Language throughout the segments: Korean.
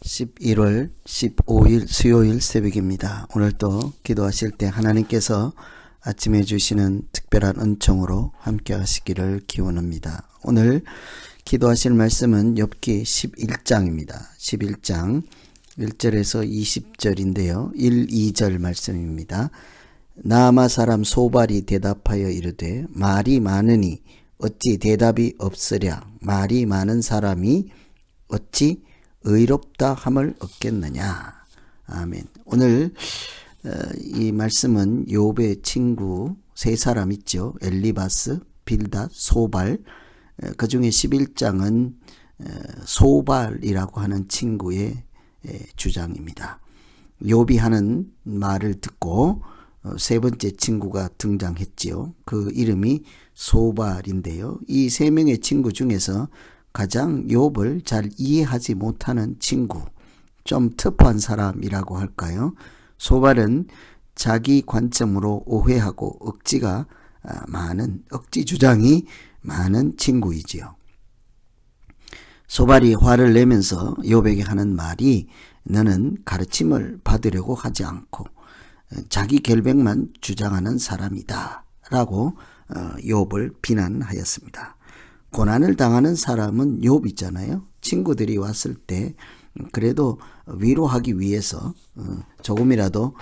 11월 15일 수요일 새벽입니다. 오늘도 기도하실 때 하나님께서 아침에 주시는 특별한 은총으로 함께 하시기를 기원합니다. 오늘 기도하실 말씀은 욥기 11장입니다. 11장 1절에서 20절인데요. 1, 2절 말씀입니다. 나아마 사람 소발이 대답하여 이르되 말이 많으니 어찌 대답이 없으랴. 말이 많은 사람이 어찌 의롭다 함을 얻겠느냐. 아멘. 오늘 이 말씀은 욥의 친구 세 사람 있죠. 엘리바스, 빌닷, 소발. 그 중에 11장은 소발이라고 하는 친구의 주장입니다. 욥이 하는 말을 듣고 세 번째 친구가 등장했지요. 그 이름이 소발인데요. 이 세 명의 친구 중에서 가장 욥을 잘 이해하지 못하는 친구, 좀 터프한 사람이라고 할까요? 소발은 자기 관점으로 오해하고 억지가 많은, 억지 주장이 많은 친구이지요. 소발이 화를 내면서 욥에게 하는 말이 너는 가르침을 받으려고 하지 않고 자기 결백만 주장하는 사람이다 라고 욥을 비난하였습니다. 고난을 당하는 사람은 욥 있잖아요. 친구들이 왔을 때 그래도 위로하기 위해서 조금이라도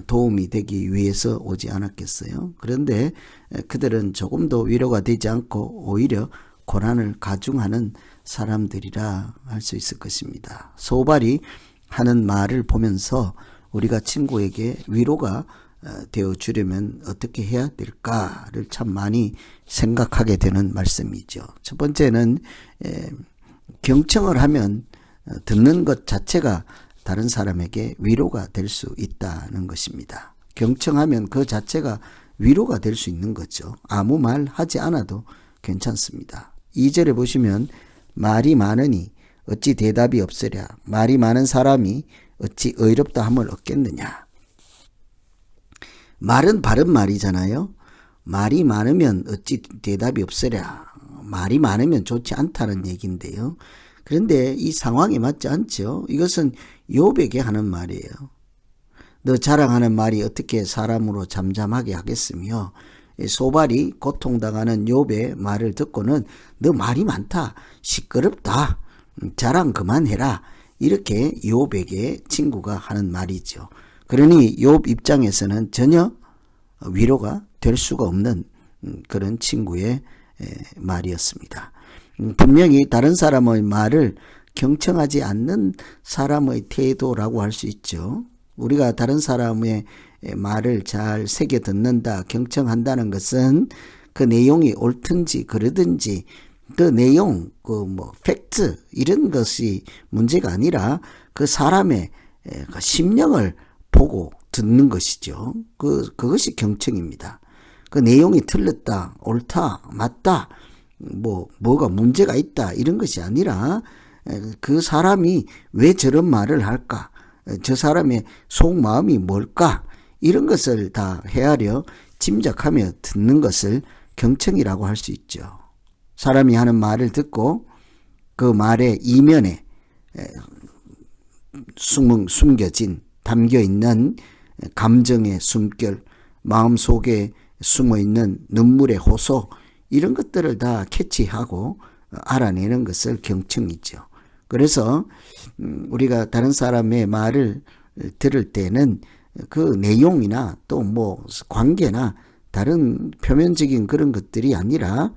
도움이 되기 위해서 오지 않았겠어요. 그런데 그들은 조금도 위로가 되지 않고 오히려 고난을 가중하는 사람들이라 할 수 있을 것입니다. 소발이 하는 말을 보면서 우리가 친구에게 위로가 되어 주려면 어떻게 해야 될까를 참 많이 생각하게 되는 말씀이죠. 첫 번째는 경청을 하면 듣는 것 자체가 다른 사람에게 위로가 될 수 있다는 것입니다. 경청하면 그 자체가 위로가 될 수 있는 거죠. 아무 말 하지 않아도 괜찮습니다. 2절에 보시면 말이 많으니 어찌 대답이 없으랴. 말이 많은 사람이 어찌 의롭다 함을 얻겠느냐. 말은 바른 말이잖아요. 말이 많으면 어찌 대답이 없으랴. 말이 많으면 좋지 않다는 얘기인데요. 그런데 이 상황에 맞지 않죠. 이것은 욥에게 하는 말이에요. 너 자랑하는 말이 어떻게 사람으로 잠잠하게 하겠으며, 소발이 고통당하는 욥의 말을 듣고는 너 말이 많다, 시끄럽다, 자랑 그만해라, 이렇게 욥에게 친구가 하는 말이죠. 그러니 욥 입장에서는 전혀 위로가 될 수가 없는 그런 친구의 말이었습니다. 분명히 다른 사람의 말을 경청하지 않는 사람의 태도라고 할 수 있죠. 우리가 다른 사람의 말을 잘 새겨 듣는다, 경청한다는 것은 그 내용이 옳든지 그르든지 그 내용, 팩트 이런 것이 문제가 아니라 그 사람의 심령을 보고 듣는 것이죠. 그것이 경청입니다. 그 내용이 틀렸다, 옳다, 맞다, 뭐가 문제가 있다 이런 것이 아니라 그 사람이 왜 저런 말을 할까? 저 사람의 속마음이 뭘까? 이런 것을 다 헤아려 짐작하며 듣는 것을 경청이라고 할 수 있죠. 사람이 하는 말을 듣고 그 말의 이면에 숨겨진 담겨있는 감정의 숨결, 마음속에 숨어있는 눈물의 호소 이런 것들을 다 캐치하고 알아내는 것을 경청이죠. 그래서 우리가 다른 사람의 말을 들을 때는 그 내용이나 또 관계나 다른 표면적인 그런 것들이 아니라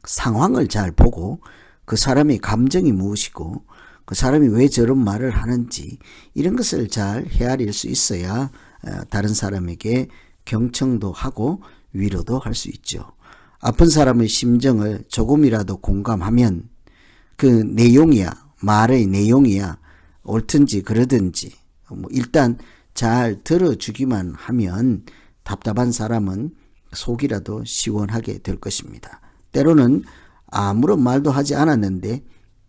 상황을 잘 보고 그 사람의 감정이 무엇이고 그 사람이 왜 저런 말을 하는지 이런 것을 잘 헤아릴 수 있어야 다른 사람에게 경청도 하고 위로도 할 수 있죠. 아픈 사람의 심정을 조금이라도 공감하면 그 내용이야, 말의 내용이야 옳든지 그러든지 일단 잘 들어주기만 하면 답답한 사람은 속이라도 시원하게 될 것입니다. 때로는 아무런 말도 하지 않았는데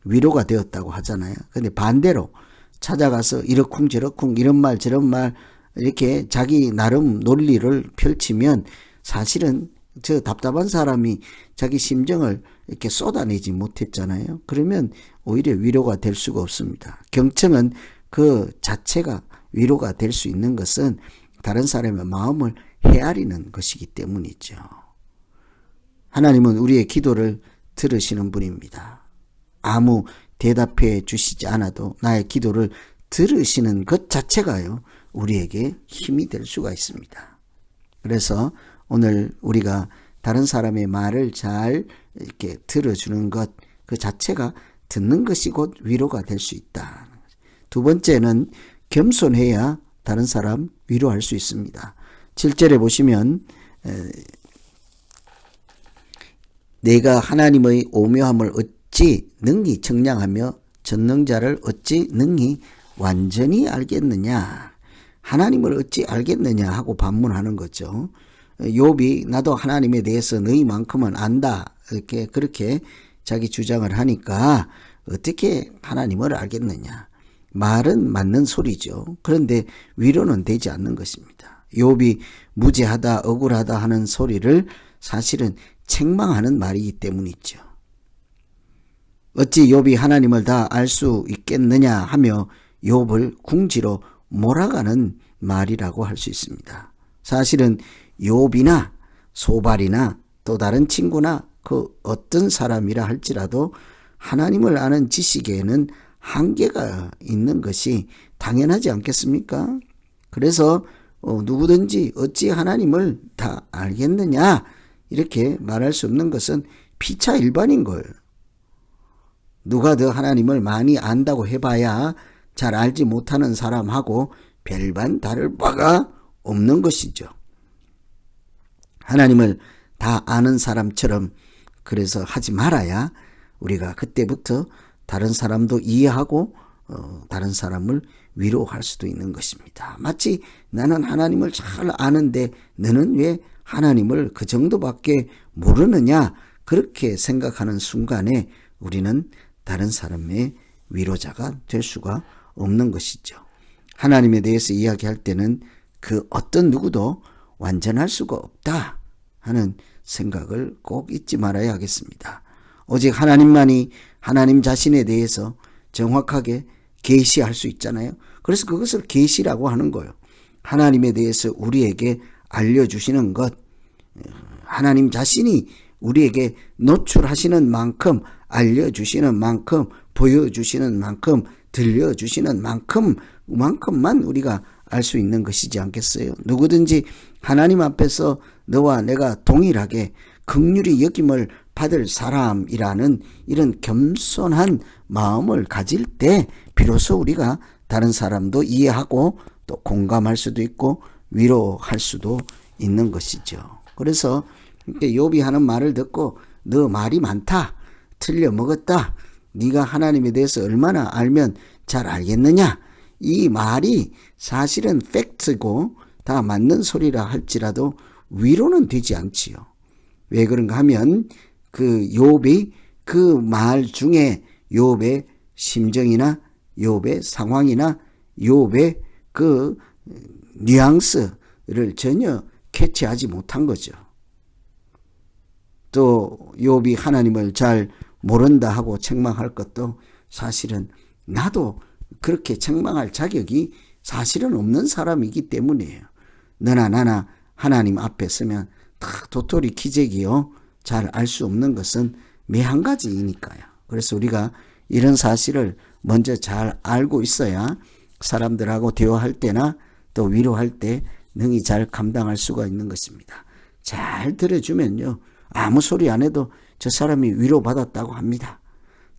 위로가 되었다고 하잖아요. 근데 반대로 찾아가서 이러쿵저러쿵 이런 말 저런 말 이렇게 자기 나름 논리를 펼치면 사실은 저 답답한 사람이 자기 심정을 이렇게 쏟아내지 못했잖아요. 그러면 오히려 위로가 될 수가 없습니다. 경청은 그 자체가 위로가 될 수 있는 것은 다른 사람의 마음을 헤아리는 것이기 때문이죠. 하나님은 우리의 기도를 들으시는 분입니다. 아무 대답해 주시지 않아도 나의 기도를 들으시는 것 자체가요, 우리에게 힘이 될 수가 있습니다. 그래서 오늘 우리가 다른 사람의 말을 잘 이렇게 들어주는 것, 그 자체가 듣는 것이 곧 위로가 될 수 있다. 두 번째는 겸손해야 다른 사람 위로할 수 있습니다. 7절에 보시면 내가 하나님의 오묘함을 어찌 능히 청량하며 전능자를 어찌 능히 완전히 알겠느냐. 하나님을 어찌 알겠느냐 하고 반문하는 거죠. 욥이 나도 하나님에 대해서 너희만큼은 안다, 이렇게 그렇게 자기 주장을 하니까 어떻게 하나님을 알겠느냐. 말은 맞는 소리죠. 그런데 위로는 되지 않는 것입니다. 욥이 무죄하다, 억울하다 하는 소리를 사실은 책망하는 말이기 때문이죠. 어찌 욥이 하나님을 다 알 수 있겠느냐 하며 욥을 궁지로 몰아가는 말이라고 할 수 있습니다. 사실은 욥이나 소발이나 또 다른 친구나 그 어떤 사람이라 할지라도 하나님을 아는 지식에는 한계가 있는 것이 당연하지 않겠습니까? 그래서 누구든지 어찌 하나님을 다 알겠느냐 이렇게 말할 수 없는 것은 피차 일반인 거예요. 누가 더 하나님을 많이 안다고 해봐야 잘 알지 못하는 사람하고 별반 다를 바가 없는 것이죠. 하나님을 다 아는 사람처럼 그래서 하지 말아야 우리가 그때부터 다른 사람도 이해하고 다른 사람을 위로할 수도 있는 것입니다. 마치 나는 하나님을 잘 아는데 너는 왜 하나님을 그 정도밖에 모르느냐, 그렇게 생각하는 순간에 우리는 다른 사람의 위로자가 될 수가 없는 것이죠. 하나님에 대해서 이야기할 때는 그 어떤 누구도 완전할 수가 없다 하는 생각을 꼭 잊지 말아야 하겠습니다. 오직 하나님만이 하나님 자신에 대해서 정확하게 계시할 수 있잖아요. 그래서 그것을 계시라고 하는 거예요. 하나님에 대해서 우리에게 알려주시는 것, 하나님 자신이 우리에게 노출하시는 만큼, 알려주시는 만큼, 보여주시는 만큼, 들려주시는 만큼만 우리가 알 수 있는 것이지 않겠어요? 누구든지 하나님 앞에서 너와 내가 동일하게 긍휼히 여김을 받을 사람이라는 이런 겸손한 마음을 가질 때 비로소 우리가 다른 사람도 이해하고 또 공감할 수도 있고 위로할 수도 있는 것이죠. 그래서 욥이 하는 말을 듣고 너 말이 많다, 틀려 먹었다, 네가 하나님에 대해서 얼마나 알면 잘 알겠느냐, 이 말이 사실은 팩트고 다 맞는 소리라 할지라도 위로는 되지 않지요. 왜 그런가 하면 그 욥이 그 말 중에 욥의 심정이나 욥의 상황이나 욥의 그 뉘앙스를 전혀 캐치하지 못한 거죠. 또 욥이 하나님을 잘 모른다 하고 책망할 것도 사실은 나도 그렇게 책망할 자격이 사실은 없는 사람이기 때문이에요. 너나 나나 하나님 앞에 서면 다 도토리 키재기요. 잘 알 수 없는 것은 매한 가지이니까요. 그래서 우리가 이런 사실을 먼저 잘 알고 있어야 사람들하고 대화할 때나 또 위로할 때 능히 잘 감당할 수가 있는 것입니다. 잘 들어주면요, 아무 소리 안 해도 저 사람이 위로받았다고 합니다.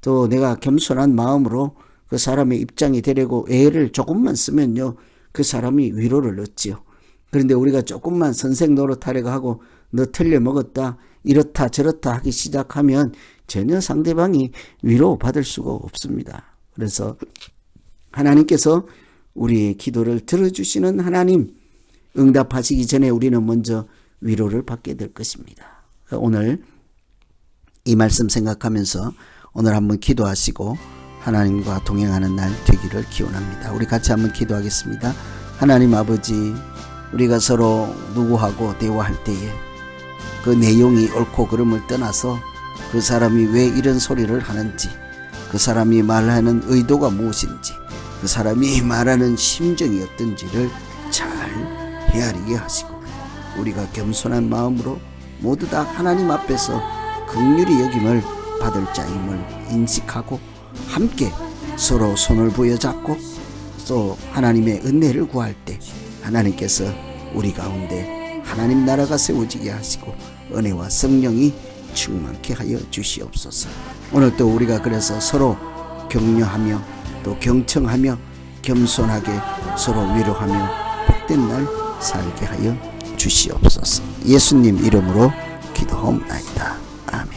또 내가 겸손한 마음으로 그 사람의 입장이 되려고 애를 조금만 쓰면요, 그 사람이 위로를 얻지요. 그런데 우리가 조금만 선생 노릇하려고 하고 너 틀려 먹었다, 이렇다 저렇다 하기 시작하면 전혀 상대방이 위로받을 수가 없습니다. 그래서 하나님께서 우리의 기도를 들어주시는 하나님, 응답하시기 전에 우리는 먼저 위로를 받게 될 것입니다. 오늘 이 말씀 생각하면서 오늘 한번 기도하시고 하나님과 동행하는 날 되기를 기원합니다. 우리 같이 한번 기도하겠습니다. 하나님 아버지, 우리가 서로 누구하고 대화할 때에 그 내용이 옳고 그름을 떠나서 그 사람이 왜 이런 소리를 하는지, 그 사람이 말하는 의도가 무엇인지, 그 사람이 말하는 심정이 어떤지를 잘 헤아리게 하시고, 우리가 겸손한 마음으로 모두 다 하나님 앞에서 긍휼히 여김을 받을 자임을 인식하고 함께 서로 손을 부여잡고 또 하나님의 은혜를 구할 때 하나님께서 우리 가운데 하나님 나라가 세워지게 하시고 은혜와 성령이 충만케 하여 주시옵소서. 오늘도 우리가 그래서 서로 격려하며 또 경청하며 겸손하게 서로 위로하며 복된 날 살게 하여 주시옵소서. 예수님 이름으로 기도하옵나이다. 아멘.